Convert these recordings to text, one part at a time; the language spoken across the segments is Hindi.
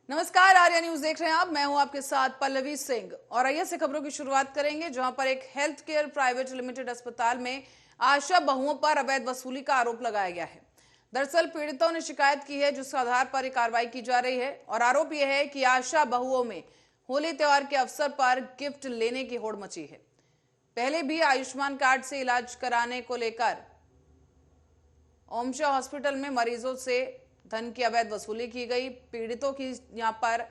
नमस्कार, आर्या न्यूज देख रहे हैं आप। मैं हूं आपके साथ पल्लवी सिंह और आइए से खबरों की शुरुआत करेंगे, जहां पर एक हेल्थ केयर प्राइवेट लिमिटेड अस्पताल में आशा बहुओं पर अवैध वसूली का आरोप लगाया गया है। दरअसल पीड़ितों ने शिकायत की है, जिस आधार पर कार्रवाई की जा रही है और आरोप यह है कि आशा बहुओं में होली त्योहार के अवसर पर गिफ्ट लेने की होड़ मची है। पहले भी आयुष्मान कार्ड से इलाज कराने को लेकर ओमशा हॉस्पिटल में मरीजों से धन की अवैध वसूली की गई। पीड़ितों की यहां पर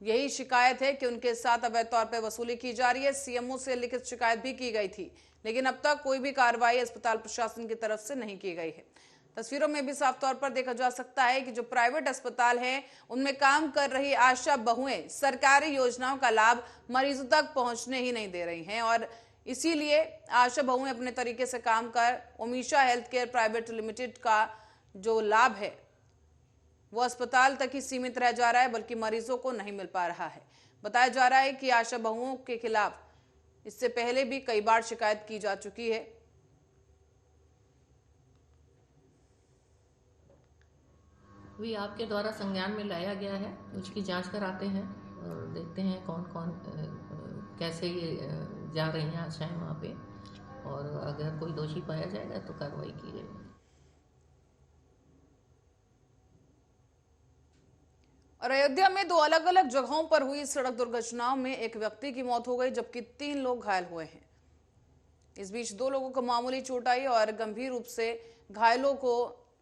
यही शिकायत है कि उनके साथ अवैध तौर पर वसूली की जा रही है। सीएमओ से लिखित शिकायत भी की गई थी, लेकिन अब तक कोई भी कार्रवाई अस्पताल प्रशासन की तरफ से नहीं की गई है। तस्वीरों में भी साफ तौर पर देखा जा सकता है कि जो प्राइवेट अस्पताल हैं, उनमें काम कर रही आशा बहुएं सरकारी योजनाओं का लाभ मरीजों तक पहुंचने ही नहीं दे रही हैं और इसीलिए आशा बहुएं अपने तरीके से काम कर Omisha health care private limited का जो लाभ है वो अस्पताल तक ही सीमित रह जा रहा है, बल्कि मरीजों को नहीं मिल पा रहा है। बताया जा रहा है कि आशा बहुओं के खिलाफ इससे पहले भी कई बार शिकायत की जा चुकी है। भी आपके द्वारा संज्ञान में लाया गया है, उसकी जांच कराते हैं और देखते हैं कौन कौन कैसे ये जा रही हैं आशाएं वहाँ पे, और अगर कोई दोषी पाया जाएगा तो कार्रवाई की जाएगी। और अयोध्या में दो अलग अलग जगहों पर हुई सड़क दुर्घटनाओं में एक व्यक्ति की मौत हो गई, जबकि 3 लोग घायल हुए हैं। इस बीच 2 लोगों को मामूली चोट आई और गंभीर रूप से घायलों को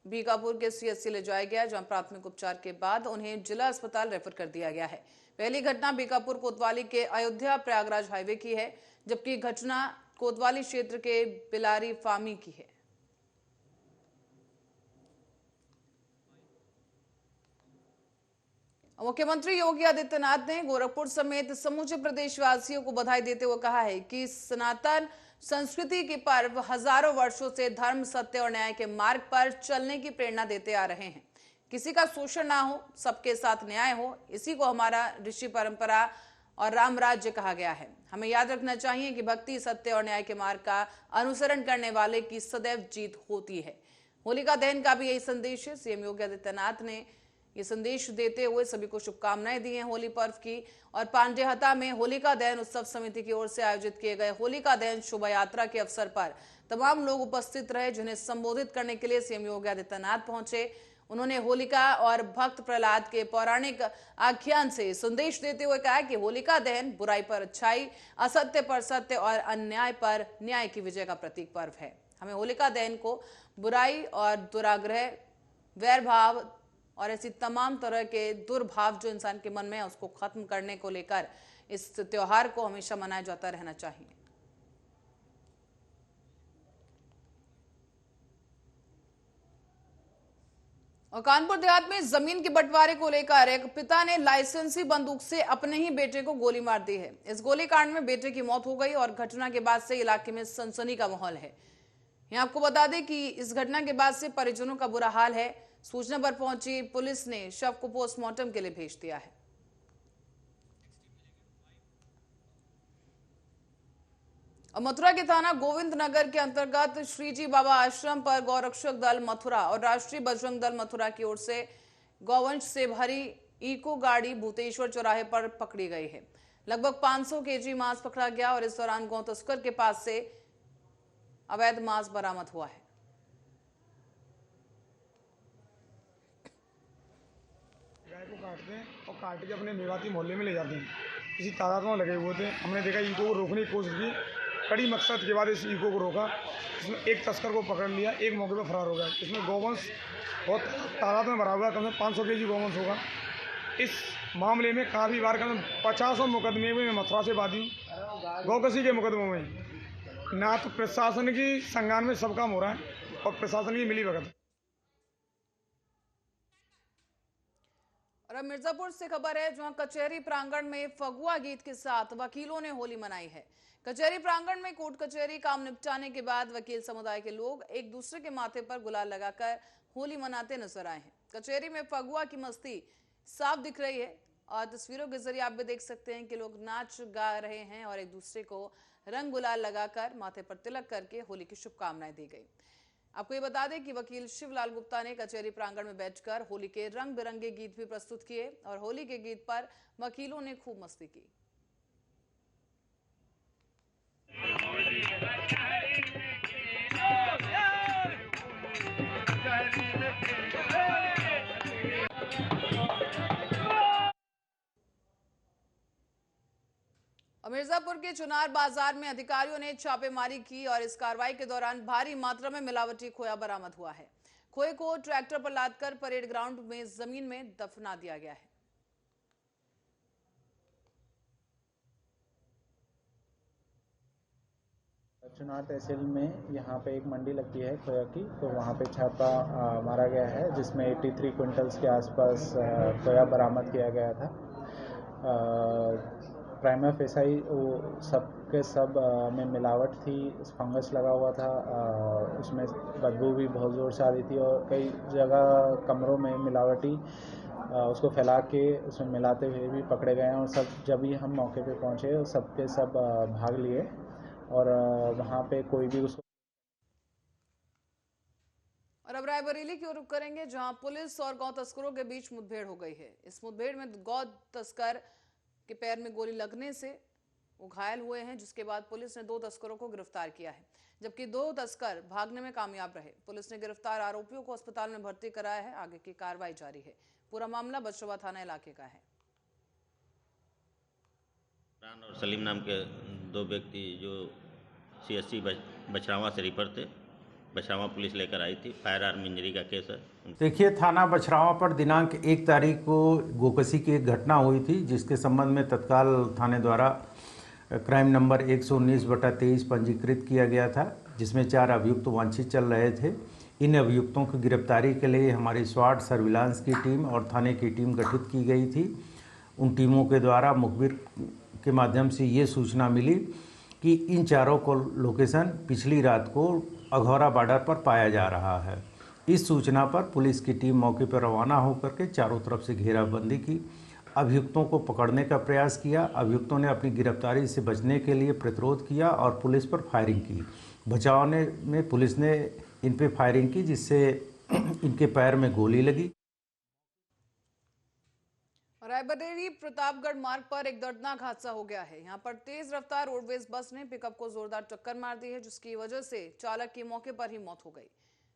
बीकापुर के सीएचसी ले जाया गया, जहां प्राथमिक उपचार के बाद उन्हें जिला अस्पताल रेफर कर दिया गया है। पहली घटना बीकापुर कोतवाली के अयोध्या प्रयागराज हाईवे की है, जबकि घटना कोतवाली क्षेत्र के बिलारी फामी की है। मुख्यमंत्री योगी आदित्यनाथ ने गोरखपुर समेत समूचे प्रदेशवासियों को बधाई देते हुए कहा है कि सनातन संस्कृति के पर्व हजारों वर्षों से धर्म, सत्य और न्याय के मार्ग पर चलने की प्रेरणा देते आ रहे हैं। किसी का शोषण ना हो, सबके साथ न्याय हो, इसी को हमारा ऋषि परंपरा और राम राज्य कहा गया है। हमें याद रखना चाहिए कि भक्ति, सत्य और न्याय के मार्ग का अनुसरण करने वाले की सदैव जीत होती है। होलिका दहन का भी यही संदेश है। सीएम योगी आदित्यनाथ ने ये संदेश देते हुए सभी को शुभकामनाएं दी हैं होली पर्व की। और पांडेहता में होलिका दहन उत्सव समिति की ओर से आयोजित किए गए होलिका दहन शोभा यात्रा के अवसर पर तमाम लोग उपस्थित रहे, जिन्हें संबोधित करने के लिए सीएम योगी आदित्यनाथ पहुंचे। उन्होंने होलिका और भक्त प्रहलाद के पौराणिक आख्यान से संदेश देते हुए कहा कि होलिका दहन बुराई पर अच्छाई, असत्य पर सत्य और अन्याय पर न्याय की विजय का प्रतीक पर्व है। हमें होलिका दहन को बुराई और दुराग्रह, वैर भाव और ऐसी तमाम तरह के दुर्भाव जो इंसान के मन में है, उसको खत्म करने को लेकर इस त्योहार को हमेशा मनाया जाता रहना चाहिए। और कानपुर देहात में जमीन के बंटवारे को लेकर एक पिता ने लाइसेंसी बंदूक से अपने ही बेटे को गोली मार दी है। इस गोलीकांड में बेटे की मौत हो गई और घटना के बाद से इलाके में सनसनी का माहौल है। यहाँ आपको बता दें कि इस घटना के बाद से परिजनों का बुरा हाल है। सूचना पर पहुंची पुलिस ने शव को पोस्टमार्टम के लिए भेज दिया है। मथुरा के थाना गोविंद नगर के अंतर्गत श्रीजी बाबा आश्रम पर गौरक्षक दल मथुरा और राष्ट्रीय बजरंग दल मथुरा की ओर से गौवंश से भरी इको गाड़ी भूतेश्वर चौराहे पर पकड़ी गई है। लगभग 500 केजी मांस पकड़ा गया और इस दौरान गौ तस्कर के पास से अवैध मांस बरामद हुआ है। गाय को काटते हैं और काट के अपने मेवाती मोहल्ले में ले जाते हैं। इसी तादाद में लगे हुए थे। हमने देखा ईको को रोकने की कोशिश की, कड़ी मकसद के बाद इस ईको को रोका। इसमें एक तस्कर को पकड़ लिया, एक मौके पर फरार हो गया। इसमें गौवंश बहुत तादाद में भरा हुआ है, कम से कम 500 केजी गौवंश होगा। इस मामले में काफ़ी बार कम 50 मुकदमे में मैं मथुरा से बाधी हूँ। गौकसी के मुकदमों में ना तो प्रशासन की संज्ञान में सब काम हो रहा है और प्रशासन की मिली भगत। और अब मिर्जापुर से खबर है, जहां कचहरी प्रांगण में फगुआ गीत के साथ वकीलों ने होली मनाई है। कचहरी प्रांगण में कोर्ट कचहरी काम निपटाने के बाद वकील समुदाय के लोग एक दूसरे के माथे पर गुलाल लगाकर होली मनाते नजर आए हैं। कचहरी में फगुआ की मस्ती साफ दिख रही है और तस्वीरों के जरिए आप भी देख सकते हैं कि लोग नाच गा रहे हैं और एक दूसरे को रंग गुलाल लगाकर माथे पर तिलक करके होली की शुभकामनाएं दी गई। आपको ये बता दें कि वकील शिवलाल गुप्ता ने कचहरी प्रांगण में बैठकर होली के रंग बिरंगे गीत भी प्रस्तुत किए और होली के गीत पर वकीलों ने खूब मस्ती की। मिर्जापुर के चुनार बाजार में अधिकारियों ने छापेमारी की और इस कार्रवाई के दौरान भारी मात्रा में मिलावटी खोया बरामद हुआ है। खोए को ट्रैक्टर पर लादकर परेड ग्राउंड में जमीन में दफना दिया गया है। चुनार तहसील में यहाँ पे एक मंडी लगती है खोया की, तो वहाँ पे छापा मारा गया है जिसमें 83 क्विंटल्स के आसपास खोया बरामद किया गया था। प्राइमा फेसाई वो सब के सब में मिलावट थी, फंगस लगा हुआ था, उसमें बदबू भी बहुत ज़ोर से आ रही थी और कई जगह कमरों में मिलावटी उसको फैला के उसमें मिलाते हुए भी पकड़े गए हैं और सब जब ही हम मौके पे पहुँचे सब के सब भाग लिए और वहाँ पे कोई भी उसको। और अब रायबरेली की ओर रुख करेंगे जहां पुलिस और गौ तस्करों के बीच मुठभेड़ हो गई है। इस मुठभेड़ में गौ तस्कर के पैर में गोली लगने से वो घायल हुए हैं, जिसके बाद पुलिस ने 2 तस्करों को गिरफ्तार किया है, जबकि 2 तस्कर भागने में कामयाब रहे। पुलिस ने गिरफ्तार आरोपियों को अस्पताल में भर्ती कराया है। आगे की कार्रवाई जारी है। पूरा मामला बछरवा थाना इलाके का है। और सलीम नाम के 2 व्यक्ति जो CSC बछरावा से रिफर थे, बछरावा पुलिस लेकर आई थी। फायर आर्म इंजरी का केस है। देखिए, थाना बछरावा पर दिनांक 1 तारीख को गोकसी की एक घटना हुई थी, जिसके संबंध में तत्काल थाने द्वारा क्राइम नंबर 119/23 पंजीकृत किया गया था, जिसमें 4 अभियुक्त वांछित चल रहे थे। इन अभियुक्तों की गिरफ्तारी के लिए हमारी स्वाट सर्विलांस की टीम और थाने की टीम गठित की गई थी। उन टीमों के द्वारा मुखबिर के माध्यम से ये सूचना मिली कि इन चारों को लोकेशन पिछली रात को अघौरा बॉर्डर पर पाया जा रहा है। इस सूचना पर पुलिस की टीम मौके पर रवाना होकर के चारों तरफ से घेराबंदी की, अभियुक्तों को पकड़ने का प्रयास किया। अभियुक्तों ने अपनी गिरफ्तारी से बचने के लिए प्रतिरोध किया और पुलिस पर फायरिंग की। बचावने में पुलिस ने इन पे फायरिंग की, जिससे इनके पैर में गोली लगी। रायबरेली प्रतापगढ़ मार्ग पर एक दर्दनाक हादसा हो गया है। यहां पर तेज रफ्तार रोडवेज बस ने पिकअप को जोरदार टक्कर मार दी है, जिसकी वजह से चालक की मौके पर ही मौत हो गई।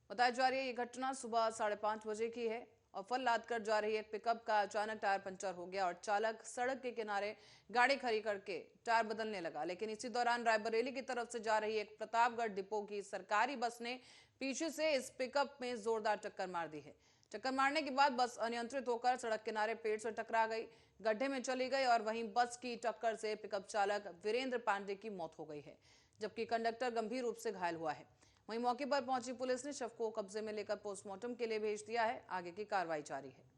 बताया जा रही है ये घटना सुबह 5:30 बजे की है और फल लाद कर जा रही एक पिकअप का अचानक टायर पंचर हो गया और चालक सड़क के किनारे गाड़ी खड़ी करके टायर बदलने लगा। लेकिन इसी दौरान रायबरेली की तरफ से जा रही एक प्रतापगढ़ डिपो की सरकारी बस ने पीछे से इस पिकअप में जोरदार टक्कर मार दी है। टक्कर मारने के बाद बस अनियंत्रित होकर सड़क किनारे पेड़ से टकरा गई, गड्ढे में चली गई और वहीं बस की टक्कर से पिकअप चालक वीरेंद्र पांडे की मौत हो गई है, जबकि कंडक्टर गंभीर रूप से घायल हुआ है। वहीं मौके पर पहुंची पुलिस ने शव को कब्जे में लेकर पोस्टमार्टम के लिए भेज दिया है। आगे की कार्रवाई जारी है।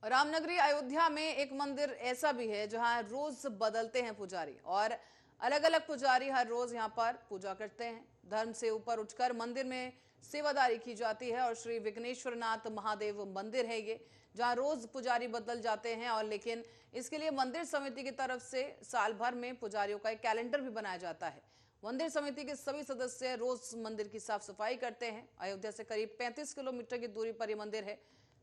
रामनगरी अयोध्या में एक मंदिर ऐसा भी है जहां रोज बदलते हैं पुजारी और अलग अलग पुजारी हर रोज यहां पर पूजा करते हैं। धर्म से ऊपर उठकर मंदिर में सेवादारी की जाती है और श्री विघ्नेश्वरनाथ महादेव मंदिर है ये, जहां रोज पुजारी बदल जाते हैं और लेकिन इसके लिए मंदिर समिति की तरफ से साल भर में पुजारियों का एक कैलेंडर भी बनाया जाता है। मंदिर समिति के सभी सदस्य रोज मंदिर की साफ सफाई करते हैं। अयोध्या से करीब 35 किलोमीटर की दूरी पर यह मंदिर है,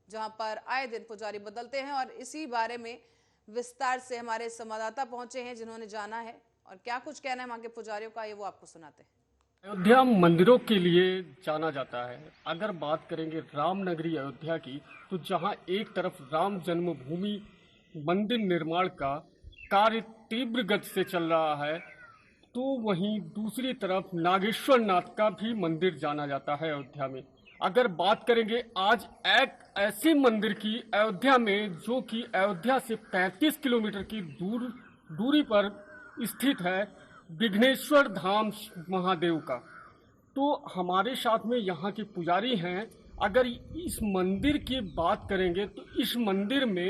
जहां पर आए दिन पुजारी बदलते हैं और इसी बारे में विस्तार से हमारे संवाददाता पहुंचे हैं, जिन्होंने जाना है और क्या कुछ कहना है वहां के पुजारियों का, ये वो आपको सुनाते हैं। अयोध्या मंदिरों के लिए जाना जाता है। अगर बात करेंगे रामनगरी अयोध्या की, तो जहां एक तरफ राम जन्मभूमि मंदिर निर्माण का कार्य तीव्र गति से चल रहा है, तो वहीं दूसरी तरफ नागेश्वर नाथ का भी मंदिर जाना जाता है अयोध्या में। अगर बात करेंगे आज एक ऐसे मंदिर की अयोध्या में, जो कि अयोध्या से 35 किलोमीटर की दूरी पर स्थित है, विघ्नेश्वर धाम महादेव का, तो हमारे साथ में यहाँ के पुजारी हैं। अगर इस मंदिर की बात करेंगे तो इस मंदिर में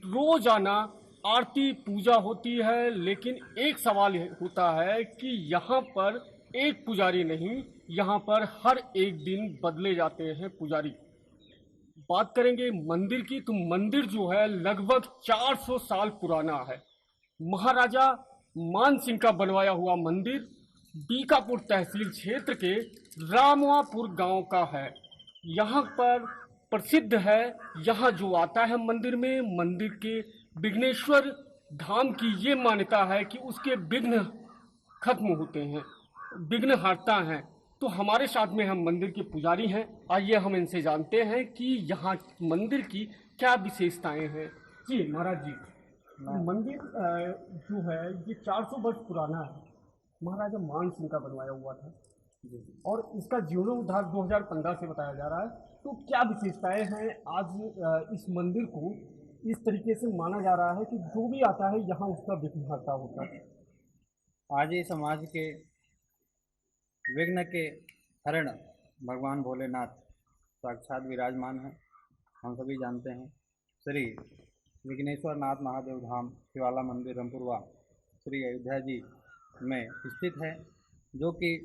रोजाना आरती पूजा होती है, लेकिन एक सवाल होता है कि यहाँ पर एक पुजारी नहीं, यहाँ पर हर एक दिन बदले जाते हैं पुजारी। बात करेंगे मंदिर की, तो मंदिर जो है लगभग 400 साल पुराना है। महाराजा मान सिंह का बनवाया हुआ मंदिर बीकापुर तहसील क्षेत्र के रामवापुर गांव का है। यहाँ पर प्रसिद्ध है, यहाँ जो आता है मंदिर में, मंदिर के विघ्नेश्वर धाम की ये मान्यता है कि उसके विघ्न खत्म होते हैं, विघ्न हटता है। तो हमारे साथ में हम मंदिर के पुजारी हैं, आइए हम इनसे जानते हैं कि यहाँ मंदिर की क्या विशेषताएं हैं। जी महाराज जी, मंदिर जो है ये 400 वर्ष पुराना है, महाराजा मान सिंह का बनवाया हुआ था और इसका जीर्णोद्धार 2015 से बताया जा रहा है। तो क्या विशेषताएं हैं आज इस मंदिर को इस तरीके से माना जा रहा है कि जो भी आता है यहाँ उसका विघ्नहर्ता होता है? आज ही समाज के विघ्न के हरण भगवान भोलेनाथ साक्षात विराजमान हैं। हम सभी जानते हैं श्री विघ्नेश्वर नाथ महादेव धाम शिवाला मंदिर रामपुरवा श्री अयोध्या जी में स्थित है, जो कि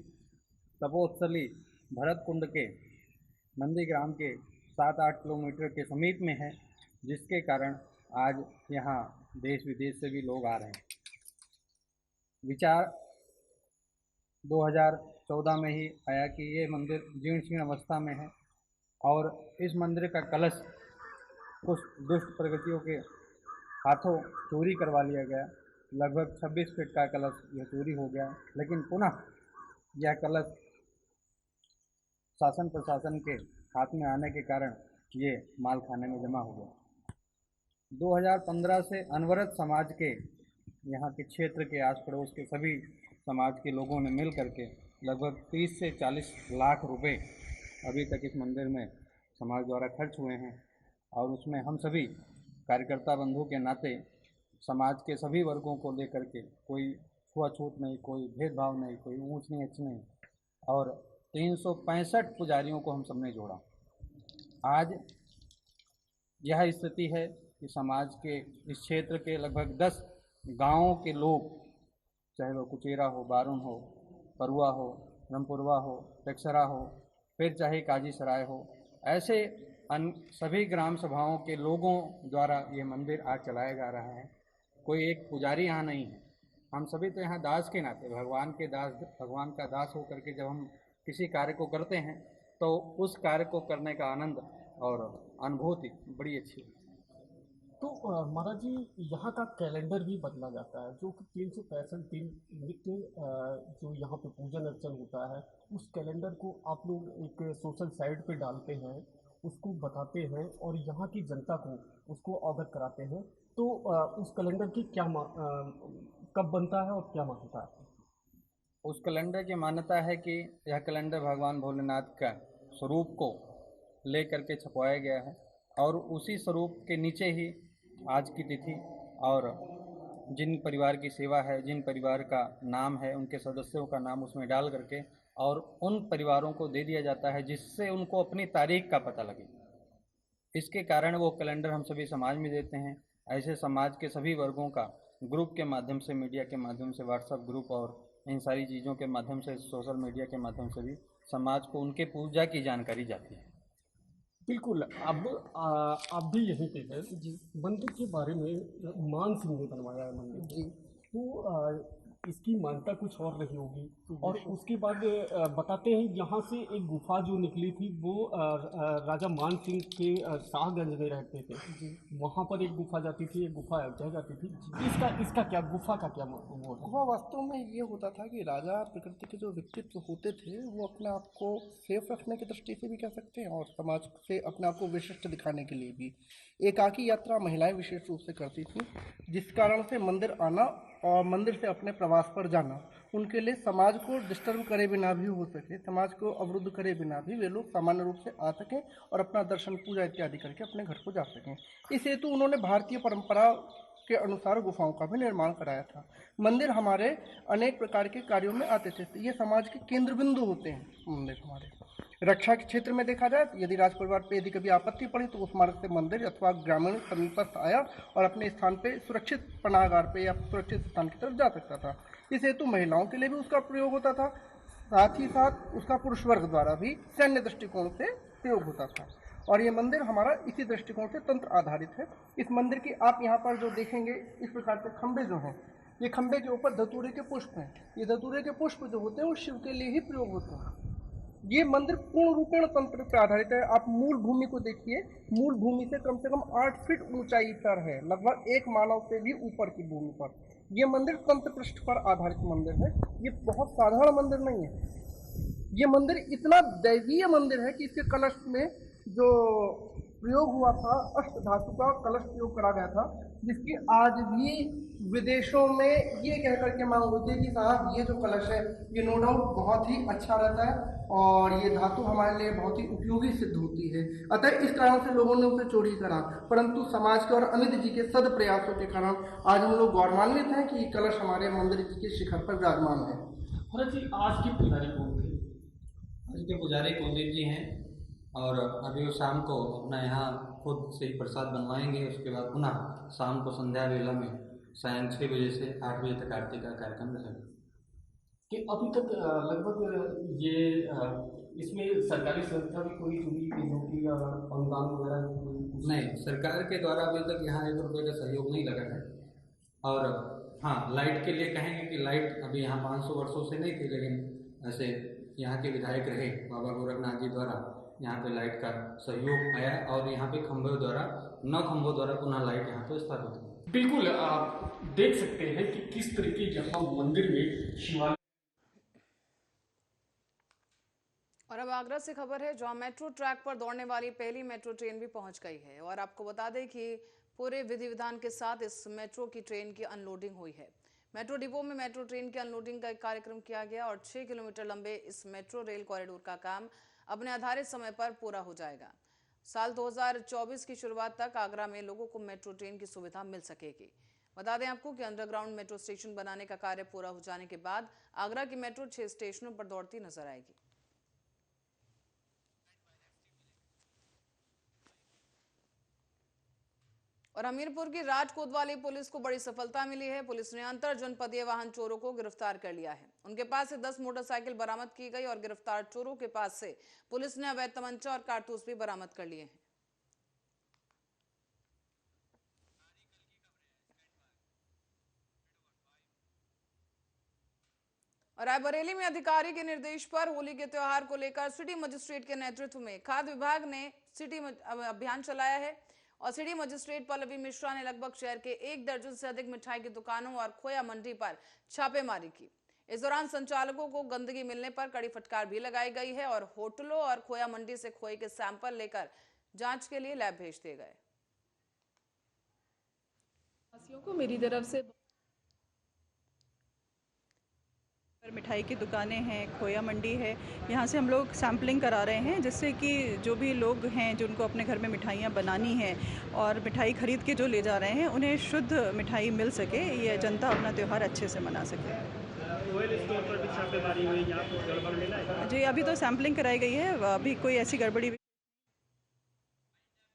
तपोस्थली भरत कुंड के नंदीग्राम के 7-8 किलोमीटर के समीप में है, जिसके कारण आज यहाँ देश विदेश से भी लोग आ रहे हैं। विचार 2014 में ही आया कि ये मंदिर जीर्ण शीर्ण अवस्था में है और इस मंदिर का कलश कुछ दुष्ट प्रगतियों के हाथों चोरी करवा लिया गया। लगभग 26 फीट का कलश यह चोरी हो गया, लेकिन पुनः यह कलश शासन प्रशासन के हाथ में आने के कारण ये माल खाने में जमा हो गया। 2015 से अनवरत समाज के यहाँ के क्षेत्र के आस पड़ोस के सभी समाज के लोगों ने मिल करके लगभग 30 से 40 लाख रुपए अभी तक इस मंदिर में समाज द्वारा खर्च हुए हैं और उसमें हम सभी कार्यकर्ता बंधु के नाते समाज के सभी वर्गों को लेकर के कोई छुआछूत नहीं, कोई भेदभाव नहीं, कोई ऊंच नीच नहीं और 365 पुजारियों को हम सबने जोड़ा। आज यह स्थिति है कि समाज के इस क्षेत्र के लगभग 10 गांवों के लोग, चाहे वो कुचेरा हो, बारून हो, परुआ हो, रामपुरवा हो, टेक्सरा हो, फिर चाहे काजी सराय हो, ऐसे सभी ग्राम सभाओं के लोगों द्वारा ये मंदिर आज चलाया जा रहा है। कोई एक पुजारी यहाँ नहीं है, हम सभी तो यहाँ दास के नाते भगवान के दास, भगवान का दास होकर के जब हम किसी कार्य को करते हैं तो उस कार्य को करने का आनंद और अनुभूति बड़ी अच्छी है। तो महाराज जी, यहाँ का कैलेंडर भी बदला जाता है, जो कि 365 दिन नित्य जो यहाँ पे पूजन अर्चन होता है, उस कैलेंडर को आप लोग एक सोशल साइट पे डालते हैं, उसको बताते हैं और यहाँ की जनता को उसको अवगत कराते हैं। तो उस कैलेंडर की क्या कब बनता है और क्या मान्यता है? उस कैलेंडर की मान्यता है कि यह कैलेंडर भगवान भोलेनाथ का स्वरूप को ले करके छपवाया गया है और उसी स्वरूप के नीचे ही आज की तिथि और जिन परिवार की सेवा है, जिन परिवार का नाम है, उनके सदस्यों का नाम उसमें डाल करके और उन परिवारों को दे दिया जाता है, जिससे उनको अपनी तारीख का पता लगे। इसके कारण वो कैलेंडर हम सभी समाज में देते हैं। ऐसे समाज के सभी वर्गों का ग्रुप के माध्यम से, मीडिया के माध्यम से, व्हाट्सएप ग्रुप और इन सारी चीज़ों के माध्यम से, सोशल मीडिया के माध्यम से भी समाज को उनके पूजा की जानकारी जाती है। बिल्कुल। अब आप भी यहीं पे है जी। मंदिर के बारे में मान सिंह ने बनवाया है मंदिर जी, तो इसकी मान्यता कुछ और रही होगी और उसके बाद बताते हैं यहाँ से एक गुफा जो निकली थी वो राजा मान सिंह के शाहगंज में रहते थे जी, वहाँ पर एक गुफा जाती थी, एक गुफा अयोध्या जाती थी। इसका क्या गुफा का क्या वो? गुफा वास्तव में ये होता था कि राजा प्रकृति के जो व्यक्तित्व होते थे वो अपने आप को सेफ रखने की दृष्टि से भी कह सकते हैं और समाज से अपने आप को विशिष्ट दिखाने के लिए भी एकाकी यात्रा महिलाएं विशेष रूप से करती थी, जिस कारण से मंदिर आना और मंदिर से अपने प्रवास पर जाना उनके लिए समाज को डिस्टर्ब करे बिना भी हो सके, समाज को अवरुद्ध करे बिना भी वे लोग सामान्य रूप से आ सकें और अपना दर्शन पूजा इत्यादि करके अपने घर को जा सकें। इस हेतु उन्होंने भारतीय परंपरा के अनुसार गुफाओं का भी निर्माण कराया था। मंदिर हमारे अनेक प्रकार के कार्यों में आते थे, ये समाज के केंद्र बिंदु होते हैं। मंदिर हमारे रक्षा के क्षेत्र में देखा जाए, यदि राज परिवार पे यदि कभी आपत्ति पड़ी तो उस मार्ग से मंदिर अथवा ग्रामीण समीपस्थ आया और अपने स्थान पे सुरक्षित पनाहगार पे या सुरक्षित स्थान की तरफ जा सकता था। इस हेतु महिलाओं के लिए भी उसका प्रयोग होता था, साथ ही साथ उसका पुरुष वर्ग द्वारा भी सैन्य दृष्टिकोण से प्रयोग होता था। और ये मंदिर हमारा इसी दृष्टिकोण से तंत्र आधारित है। इस मंदिर की आप यहाँ पर जो देखेंगे इस प्रकार के खंभे जो हैं, ये खंभे के ऊपर धतूरे के पुष्प हैं। ये धतूरे के पुष्प जो होते हैं वो शिव के लिए ही प्रयोग होते हैं। ये मंदिर पूर्ण रूपेण तंत्र पर आधारित है। आप मूल भूमि को देखिए, मूल भूमि से कम 8 फीट ऊंचाई पर है, लगभग एक मानव से भी ऊपर की भूमि पर। ये मंदिर तंत्र पृष्ठ पर आधारित मंदिर है। ये बहुत साधारण मंदिर नहीं है। ये मंदिर इतना दैवीय मंदिर है कि इसके कलश में जो प्रयोग हुआ था, अष्ट धातु का कलश प्रयोग करा गया था, जिसकी आज भी विदेशों में ये कह करके मांग होती है कि साहब ये जो कलश है ये नो डाउट बहुत ही अच्छा रहता है और ये धातु हमारे लिए बहुत ही उपयोगी सिद्ध होती है। अतः इस कारण से लोगों ने उसे चोरी करा, परंतु समाज के और अमित जी के सद प्रयासों के कारण आज हम लोग गौरवान्वित हैं कि ये कलश हमारे मंदिर जी के शिखर पर विराजमान है। भरत जी, आज के पुजारी कौन थे? आज के पुजारी कुलदीप जी हैं और अभी वो शाम को अपना यहाँ खुद से ही प्रसाद बनवाएंगे। उसके बाद पुनः शाम को संध्या वेला में सायं 6 बजे से 8 बजे तक आरती का कार्यक्रम रहेगा। कि अभी तक लगभग ये इसमें सरकारी संस्था भी कोई जुड़ी होगी या अनुदान वगैरह? नहीं, सरकार के द्वारा अभी तक यहाँ 1 रुपये का सहयोग नहीं लगा है। और हाँ, लाइट के लिए कहेंगे कि लाइट अभी यहाँ 500 वर्षों से नहीं थी, लेकिन ऐसे यहाँ के विधायक रहे बाबा गोरखनाथ जी द्वारा यहाँ पे लाइट का सहयोग आया और यहाँ पे 9 खंभों द्वारा पुनः लाइट यहाँ पे स्थापित हुई। बिल्कुल, आप देख सकते हैं कि किस तरीके यहाँ मंदिर में शिवालय। और अब आगरा से खबर है, जहां मेट्रो ट्रैक पर दौड़ने वाली पहली मेट्रो ट्रेन भी पहुंच गई है। और आपको बता दें कि पूरे विधि विधान के साथ इस मेट्रो की ट्रेन की अनलोडिंग हुई है। मेट्रो डिपो में मेट्रो ट्रेन की अनलोडिंग का एक कार्यक्रम किया गया और 6 किलोमीटर लंबे इस मेट्रो रेल कॉरिडोर का काम अपने निर्धारित समय पर पूरा हो जाएगा। साल 2024 की शुरुआत तक आगरा में लोगों को मेट्रो ट्रेन की सुविधा मिल सकेगी। बता दें आपको कि अंडरग्राउंड मेट्रो स्टेशन बनाने का कार्य पूरा हो जाने के बाद आगरा की मेट्रो 6 स्टेशनों पर दौड़ती नजर आएगी। और हमीरपुर की राज कोतवाली पुलिस को बड़ी सफलता मिली है। पुलिस ने अंतर जनपदीय वाहन चोरों को गिरफ्तार कर लिया है। उनके पास से 10 मोटरसाइकिल बरामद की गई और गिरफ्तार चोरों के पास से पुलिस ने अवैध तमंचा और कारतूस भी बरामद कर लिए हैं। और रायबरेली में अधिकारी के निर्देश पर होली के त्योहार को लेकर सिटी मजिस्ट्रेट के नेतृत्व में खाद्य विभाग ने सिटी अभियान चलाया है और सिटी मजिस्ट्रेट पल्लवी मिश्रा ने लगभग शहर के 1 दर्जन से अधिक मिठाई की दुकानों और खोया मंडी पर छापेमारी की। इस दौरान संचालकों को गंदगी मिलने पर कड़ी फटकार भी लगाई गई है और होटलों और खोया मंडी से खोए के सैंपल लेकर जांच के लिए लैब भेज दिए गए। वासियों को मेरी तरफ से मिठाई की दुकानें हैं, खोया मंडी है, यहाँ से हम लोग सैम्पलिंग करा रहे हैं, जिससे कि जो भी लोग हैं जिनको अपने घर में मिठाइयाँ बनानी हैं और मिठाई खरीद के जो ले जा रहे हैं उन्हें शुद्ध मिठाई मिल सके, ये जनता अपना त्यौहार अच्छे से मना सके। स्टोर पर भी छापेमारी हुई, यहाँ पर गड़बड़ मिला है? जी, अभी तो सैम्पलिंग कराई गई है, अभी कोई ऐसी गड़बड़ी